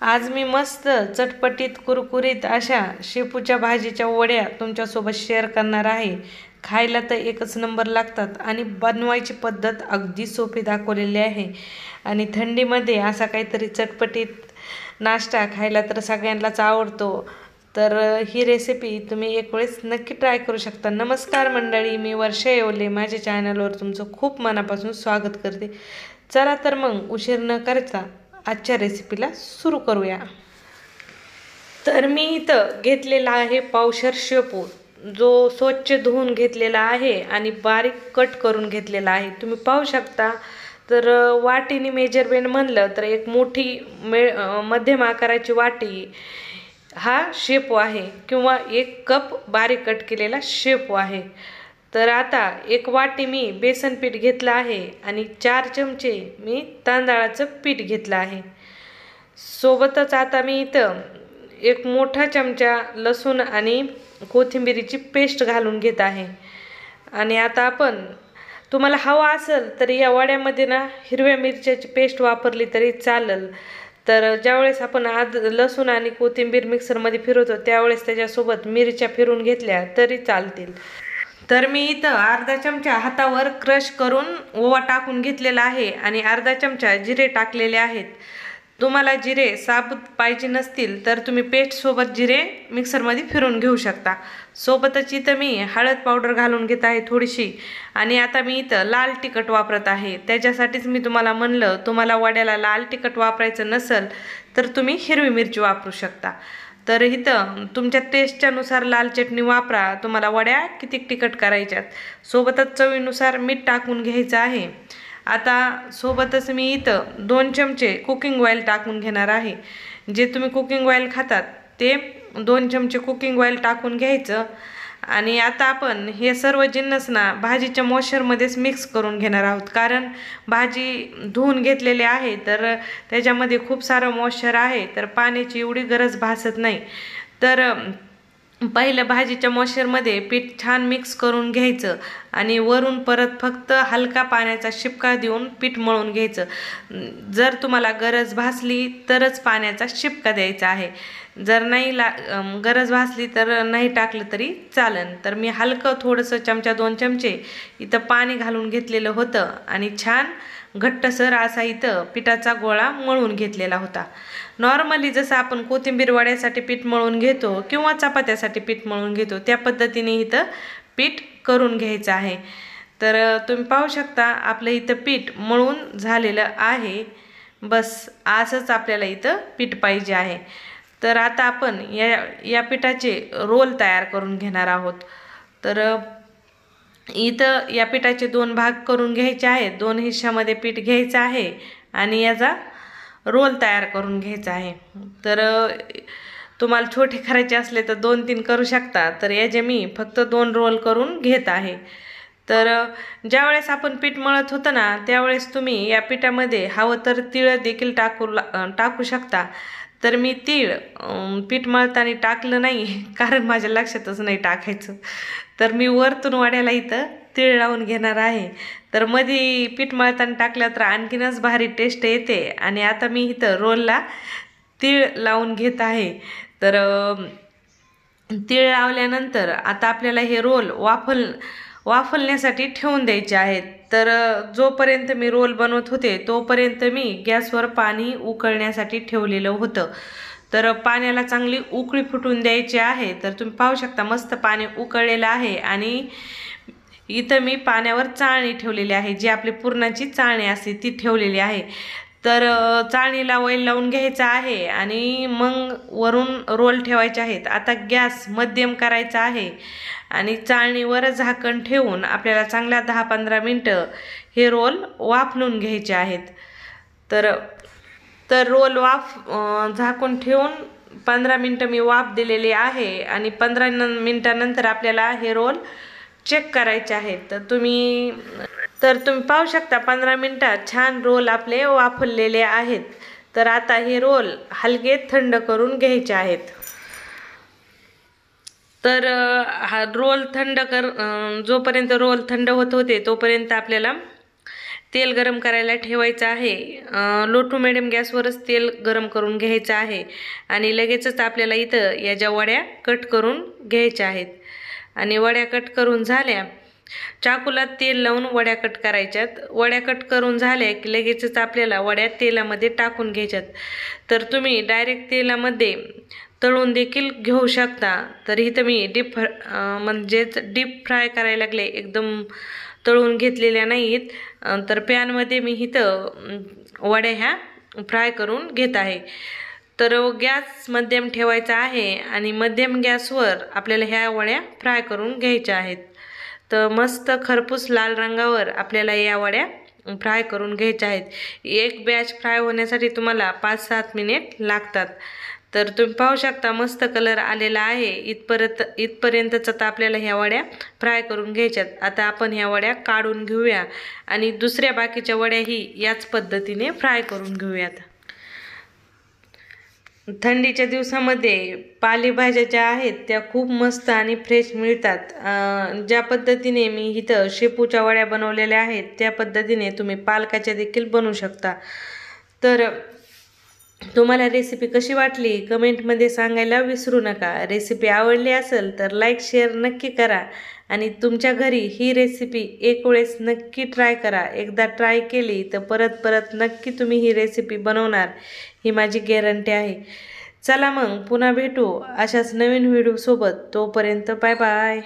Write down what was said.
आज मी मस्त चटपटीत कुरकुरीत अशा शेपूच्या भाजीच्या वड्या तुमच्यासोबत शेअर करणार आहे. खायला तर एकच नंबर लागतात आणि बनवायची पद्धत अगदी सोपी दाखवलेली आहे. आणि थंडीमध्ये असा काहीतरी चटपटीत नाश्ता खायला तर सगळ्यांनाच आवडतो. तर ही रेसिपी तुम्ही एक वेळेस नक्की ट्राय करू शकता. नमस्कार मंडळी, मी वर्षा येवले माझ्या चॅनलवर तुमचं खूप मनापासून स्वागत करते. चला तर मग उशीर न करता आजच्या रेसिपीला सुरू करूया. तर मी इथं घेतलेला आहे पावशर शेपू, जो स्वच्छ धुवून घेतलेला आहे आणि बारीक कट करून घेतलेला आहे. तुम्ही पाहू शकता. तर वाटीने मेजरमेंट म्हणलं तर एक मोठी मध्यम आकाराची वाटी हा शेपू आहे किंवा 1 कप बारीक कट केलेला शेपू आहे. तर आता 1 वाटी मी बेसन पीठ घेतलं आहे आणि 4 चमचे मी तांदळाचं पीठ घेतलं आहे. सोबतच आता मी इथं 1 मोठा चमचा लसूण आणि कोथिंबीरीची पेस्ट घालून घेत आहे. आणि आता आपण तुम्हाला हवा असेल तर या वड्यामध्ये ना हिरव्या मिरच्याची पेस्ट वापरली तरी चालेल. तर ज्यावेळेस आपण लसूण आणि कोथिंबीर मिक्सरमध्ये फिरवतो त्यावेळेस त्याच्यासोबत मिरच्या फिरून घेतल्या तरी चालतील. तर मी इथं अर्धा चमचा हातावर क्रश करून ओवा टाकून घेतलेला आहे आणि अर्धा चमचा जिरे टाकलेले आहेत. तुम्हाला जिरे साबूत पाहिजे नसतील तर तुम्ही पेस्टसोबत जिरे मिक्सरमध्ये फिरून घेऊ शकता. सोबतच इथं मी हळद पावडर घालून घेत आहे थोडीशी. आणि आता मी इथं लाल तिखट वापरत आहे. त्याच्यासाठीच मी तुम्हाला म्हणलं, तुम्हाला वड्याला लाल तिखट वापरायचं नसेल तर तुम्ही हिरवी मिरची वापरू शकता. तर इथं तुमच्या टेस्टच्यानुसार लाल चटणी वापरा, तुम्हाला वड्या किती तिखट करायच्यात. सोबतच चवीनुसार मीठ टाकून घ्यायचं आहे. आता सोबतच मी इथं 2 चमचे कुकिंग ऑइल टाकून घेणार आहे. जे तुम्ही कुकिंग ऑइल खातात ते 2 चमचे कुकिंग ऑइल टाकून घ्यायचं. आणि आता आपण हे सर्व जिन्नस ना भाजीच्या मॉइश्चरमध्येच मिक्स करून घेणार आहोत, कारण भाजी धुवून घेतलेली आहे तर त्याच्यामध्ये खूप सारं मॉइश्चर आहे, तर पाण्याची एवढी गरज भासत नाही. तर पहिलं भाजीच्या मॉइश्चरमध्ये पीठ छान मिक्स करून घ्यायचं आणि वरून परत फक्त हलका पाण्याचा शिपका देऊन पीठ मळून घ्यायचं. जर तुम्हाला गरज भासली तरच पाण्याचा शिपका द्यायचा आहे. जर नाही गरज भासली तर नाही टाकलं तरी चालेल. तर मी हलकं थोडंसं 2 चमचे इथं पाणी घालून घेतलेलं होतं आणि छान घट्टसर असा इथं पिठाचा गोळा मळून घेतलेला होता. नॉर्मली जसं आपण कोथिंबीर वड्यासाठी पीठ मळून घेतो किंवा चपात्यासाठी पीठ मळून घेतो त्या पद्धतीने इथं पीठ करून घ्यायचं आहे. तर तुम्ही पाहू शकता आपलं इथं पीठ मळून झालेलं आहे. बस असंच आपल्याला इथं पीठ पाहिजे आहे. तर आता आपण या पिठाचे रोल तयार करून घेणार आहोत. तर इथं या पिठाचे 2 भाग करून घ्यायचे आहेत. 2 हिस्सामध्ये पीठ घ्यायचं आहे आणि याचा रोल तयार करून घ्यायचा आहे. तर तुम्हाला छोटे करायचे असले तर 2-3 करू शकता. तर याचे मी फक्त 2 रोल करून घेत आहे. तर ज्यावेळेस आपण पीठ मळत होतं ना त्यावेळेस तुम्ही या पिठामध्ये हवं तर तीळ देखील टाकू शकता. तर मी तीळ पीठ मळताना टाकलं नाही, कारण माझ्या लक्षातच नाही टाकायचं. तर मी वरतून वड्याला इथं तीळ लावून घेणार आहे. तर मध्ये पीठ मळताना टाकलं तर आणखीनच भारी टेस्ट येते. आणि आता मी इथं रोलला तीळ लावून घेत आहे. तर तीळ लावल्यानंतर आता आपल्याला हे रोल वाफलण्यासाठी ठेवून द्यायचे आहेत. तर जोपर्यंत मी रोल बनवत होते तोपर्यंत मी गॅसवर पाणी उकळण्यासाठी ठेवलेलं होतं. तर पाण्याला चांगली उकळी फुटून द्यायची आहे. तर तुम्ही पाहू शकता मस्त पाणी उकळलेलं आहे आणि इथं मी पाण्यावर चाळणी ठेवलेली आहे, जी आपली पुरणाची चाळणी असते ती ठेवलेली आहे. तर चाळणीला ऑइल लावून घ्यायचं आहे आणि मग वरून रोल ठेवायचे आहेत. आता गॅस मध्यम करायचा आहे आणि चाळणीवर झाकण ठेवून आपल्याला चांगल्या 10-15 मिनटं हे रोल वाफलून घ्यायचे आहेत. तर रोल झाकून ठेवून 15 मिनटं मी वाफ दिलेली आहे आणि 15 मिनटानंतर आपल्याला हे रोल चेक करायचे आहेत. तर तुम्ही पाहू शकता 15 मिनटात छान रोल आपले वाफलेले आहेत. तर आता हे रोल हलके थंड करून घ्यायचे आहेत. तर हा रोल जोपर्यंत रोल थंड होत होते तोपर्यंत आपल्याला तेल गरम करायला ठेवायचं आहे. लो टू मिडियम गॅसवरच तेल गरम करून घ्यायचं आहे आणि लगेचच आपल्याला इथं या ज्या वड्या कट करून घ्यायच्या आहेत. आणि वड्या कट करून झाल्या, चाकूला तेल लावून वड्या कट करायच्यात. वड्या कट करून झाल्या की लगेचच आपल्याला वड्या तेलामध्ये टाकून घ्यायच्यात. तर तुम्ही डायरेक्ट तेलामध्ये तळून देखील घेऊ शकता. तर इथं मी म्हणजेच डीप फ्राय करायला लागले, एकदम तळून घेतलेल्या नाहीत. तर पॅनमध्ये मी इथं वड्या ह्या फ्राय करून घेत आहे. तर गॅस मध्यम ठेवायचा आहे आणि मध्यम गॅसवर आपल्याला ह्या वड्या फ्राय करून घ्यायच्या आहेत. तर मस्त खरपूस लाल रंगावर आपल्याला या वड्या फ्राय करून घ्यायच्या आहेत. एक बॅच फ्राय होण्यासाठी तुम्हाला 5-7 मिनिट लागतात. तर तुम्ही पाहू शकता मस्त कलर आलेला आहे. इथपर्यंतच आता आपल्याला ह्या वड्या फ्राय करून घ्यायच्यात. आता आपण ह्या वड्या काढून घेऊया आणि दुसऱ्या बाकीच्या वड्याही याच पद्धतीने फ्राय करून घेऊयात. थंडीच्या दिवसामध्ये पालेभाज्या ज्या आहेत त्या खूप मस्त आणि फ्रेश मिळतात. ज्या पद्धतीने मी इथं शेपूच्या वड्या बनवलेल्या आहेत त्या पद्धतीने तुम्ही पालकाच्या देखील बनवू शकता. तर तुम्हाला रेसिपी कशी वाटली कमेंटमध्ये सांगायला विसरू नका. रेसिपी आवडली असेल तर लाईक शेअर नक्की करा आणि तुमच्या घरी ही रेसिपी एक वेळेस नक्की ट्राय करा. एकदा ट्राय केली तर परत परत नक्की तुम्ही ही रेसिपी बनवणार, ही माझी गॅरंटी आहे. चला मग पुन्हा भेटू अशाच नवीन व्हिडिओसोबत. तोपर्यंत बाय बाय.